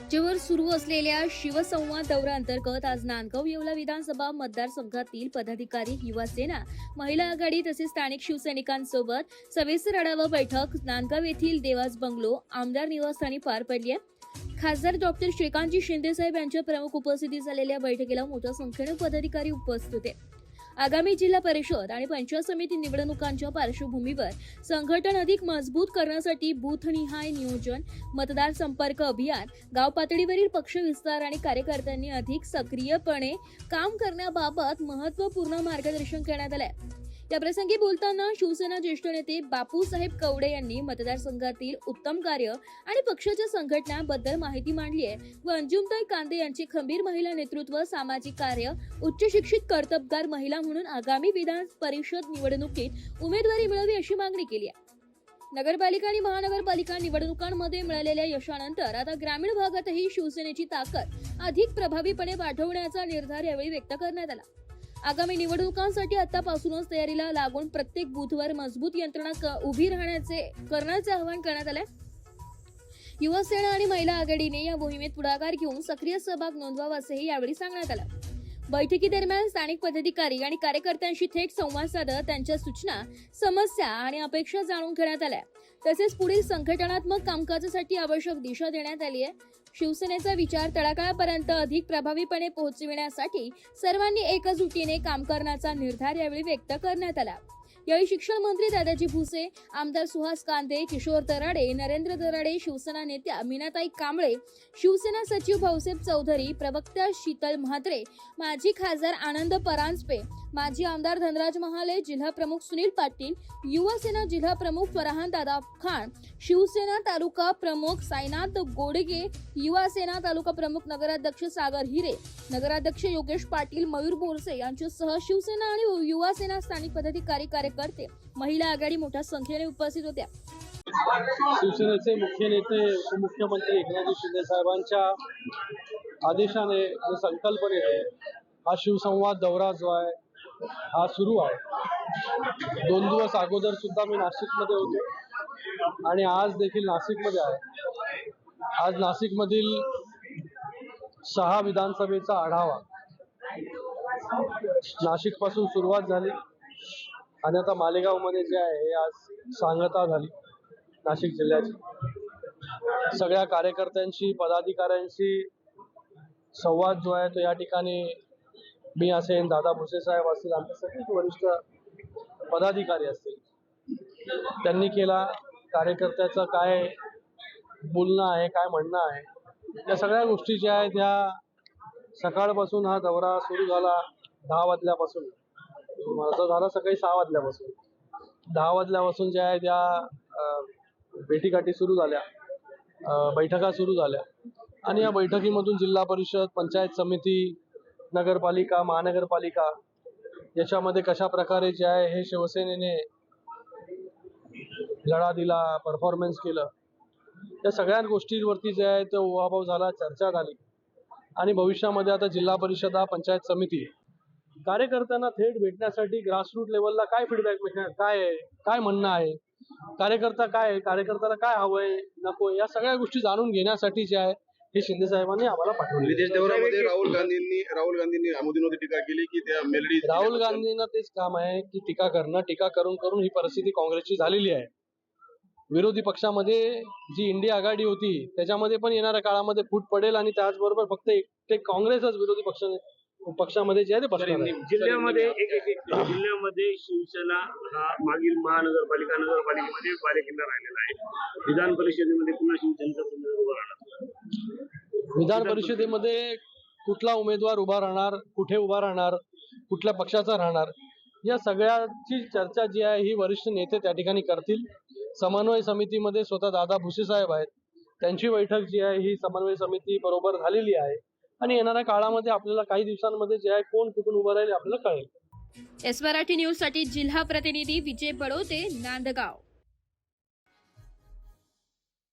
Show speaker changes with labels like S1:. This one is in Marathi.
S1: राज्यभर सुरू असलेल्या शिवसंवाद दौऱ्याअंतर्गत आज नांदगाव येवला विधानसभा मतदारसंघातील पदाधिकारी, युवा सेना, महिला आघाडी तसेच स्थानिक शिवसैनिकांसोबत सविस्तर आढावा बैठक नांदगाव येथील देवास बंगलो आमदार निवासस्थानी पार पडली आहे। खासदार डॉक्टर श्रीकांतजी शिंदे साहेब यांच्या प्रमुख उपस्थितीत झालेल्या बैठकीला मोठ्या संख्येने पदाधिकारी उपस्थित होते। आगामी जिल्हा परिषद आणि पंचायत समिती निवडणुकांच्या पार्श्वभूमीवर संघटन अधिक मजबूत करण्यासाठी बूथनिहाय नियोजन, मतदार संपर्क अभियान, गाव पातळीवरील पक्ष विस्तार आणि कार्यकर्त्यांनी अधिक सक्रियपणे काम करण्याबाबत महत्त्वपूर्ण मार्गदर्शन करण्यात आले। या प्रसंगी बोलताना शिवसेना ज्येष्ठ नेते बापूसाहेब कवडे यांनी मतदारसंघातील उत्तम कार्य आणि पक्षाच्या संघटनाबद्दल माहिती मांडली आहे व अंजुमताई कांदे यांचे खंबीर महिला नेतृत्व, सामाजिक कार्य, उच्च शिक्षित कर्तबगार महिला म्हणून आगामी विधान परिषद निवडणुकीत उमेदवारी मिळावी अशी मागणी केली आहे। नगरपालिका आणि महानगरपालिका निवडणुकांमध्ये मिळालेल्या यशानंतर आता ग्रामीण भागातही शिवसेनेची ताकद अधिक प्रभावीपणे वाढवण्याचा निर्धार यावेळी व्यक्त करण्यात आला। आगामी निवडणुकांसाठी आतापासूनच तयारीला लागून प्रत्येक बूथवर मजबूत यंत्रणा उभी करण्याचे आवाहन करण्यात आले। युवा सेना आणि महिला आघाडीने या मोहिमेत पुढाकार घेऊन सक्रिय सहभाग नोंदवावा असेही यावेळी सांगण्यात आलं। बैठकीदरम्यान स्थानिक पदाधिकारी आणि कार्यकर्त्यांशी थेट संवाद साधत त्यांच्या सूचना, समस्या आणि अपेक्षा जाणून घेण्यात आल्या। तसेच पुढील संघटनात्मक कामकाजासाठी आवश्यक दिशा देण्यात आली आहे। शिवसेनेचा विचार तळागाळापर्यंत अधिक प्रभावीपणे पोहोचविण्यासाठी सर्वांनी एकजुटीने काम करण्याचा निर्धार यावेळी व्यक्त करण्यात आला। यावेळी शिक्षण मंत्री दादाजी भुसे, आमदार सुहास कांदे, किशोर तराडे, नरेंद्र दराडे, शिवसेना नेत्या मीनाताई कांबळे, शिवसेना सचिव भाऊसाहेब चौधरी, प्रवक्त्या शीतल म्हात्रे, माजी खासदार आनंद परांजपे, माजी आमदार धनराज महाले, जिल्हा प्रमुख सुनील पाटील, युवा सेना जिल्हा प्रमुख फरहान दादा खान, शिवसेना तालुका प्रमुख साईनाथ गोडगे, युवा सेना तालुका प्रमुख नगराध्यक्ष सागर हिरे, नगराध्यक्ष योगेश पाटील, मयूर बोरसे यांच्यासह शिवसेना आणि युवा सेना स्थानिक पदाधिकारी, कार्यकर्ते, महिला आघाडी मोठ्या संख्येने उपस्थित होत्या।
S2: शिवसेनेचे मुख्य नेते उपमुख्यमंत्री एकनाथ शिंदे साहेबांच्या आदेशाने संकल्पनेने हा शिवसंवाद दौरा जो आहे हा सुरू आहे। 2 दिवस अगोदर सुद्धा मी नाशिकमध्ये होतो आणि आज देखील नाशिकमध्ये आहे। आज नाशिकमधील 6 विधानसभेचा आढावा नाशिकपासून सुरुवात झाली आणि आता मालेगावमध्ये जे आहे हे आज सांगता झाली नाशिक जिल्ह्याची। सगळ्या कार्यकर्त्यांशी, पदाधिकाऱ्यांशी संवाद जो आहे तो या ठिकाणी मी असेन, दादा भुसे साहेब असतील, आमचे सगळे वरिष्ठ पदाधिकारी असतील, त्यांनी केला। कार्यकर्त्याचं काय बोलणं आहे, काय म्हणणं आहे, या सगळ्या गोष्टी ज्या आहेत त्या सकाळपासून हा दौरा सुरू झाला 10 वाजल्यापासून, माझं झालं सकाळी 6 वाजल्यापासून। 10 वाजल्यापासून ज्या आहे त्या भेटीगाठी सुरू झाल्या, बैठका सुरू झाल्या आणि या बैठकीमधून जिल्हा परिषद, पंचायत समिती, नगरपालिका, महानगरपालिका याच्यामध्ये कशा प्रकारे जे आहे हे शिवसेनेने लढा दिला, परफॉर्मन्स केलं, या सगळ्या गोष्टींवरती जे आहे तो उहाभाव झाला, चर्चा झाली आणि भविष्यामध्ये आता जिल्हा परिषद, पंचायत समिती कार्यकर्त्यांना थेट भेटण्यासाठी ग्रासरूट लेवलला काय फीडबॅक भेटणार, काय म्हणणं आहे, कार्यकर्ता काय, कार्यकर्त्याला काय हवंय नको, या सगळ्या गोष्टी जाणून घेण्यासाठी जे आहे हे शिंदे साहेबांनी आम्हाला पाठवले।
S3: विदेश दौऱ्यामध्ये राहुल गांधींनी मोदींवरती टीका केली की त्या मेलडी
S2: राहुल गांधींना तेच काम आहे की टीका करणं, टीका करून ही परिस्थिती काँग्रेसची झालेली आहे। विरोधी पक्षामध्ये जी इंडिया आघाडी होती त्याच्यामध्ये पण येणाऱ्या काळामध्ये फूट पडेल आणि त्याचबरोबर फक्त एक काँग्रेसच विरोधी पक्षामध्ये जे आहे ते बसणार आहे।
S4: जिल्ह्यामध्ये शिवसेना हा मागील महानगरपालिका, नगरपालिकेमध्ये बालेकिल्ला राहिलेला आहे। विधान परिषदेमध्ये पुन्हा शिवसेनेचा उमेदवार उभा राहणार।
S2: विधान परिषदेमध्ये कुठला उमेदवार उभा राहणार, कुठे उभा राहणार, कुठल्या पक्षाचा राहणार, या सगळ्याची चर्चा जी आहे ही वरिष्ठ नेते त्या ठिकाणी करतील। समन्वय समितीमध्ये स्वतः दादा भुसे साहेब आहेत, त्यांची बैठक जी आहे ही समन्वय समिती बरोबर झालेली आहे आणि येणाऱ्या काळामध्ये आपल्याला काही दिवसांमध्ये जे आहे कोण कुठून उभं राहील आपल्याला कळेल।
S1: एस मराठी न्यूज साठी जिल्हा प्रतिनिधी विजय बडोते, नांदगाव।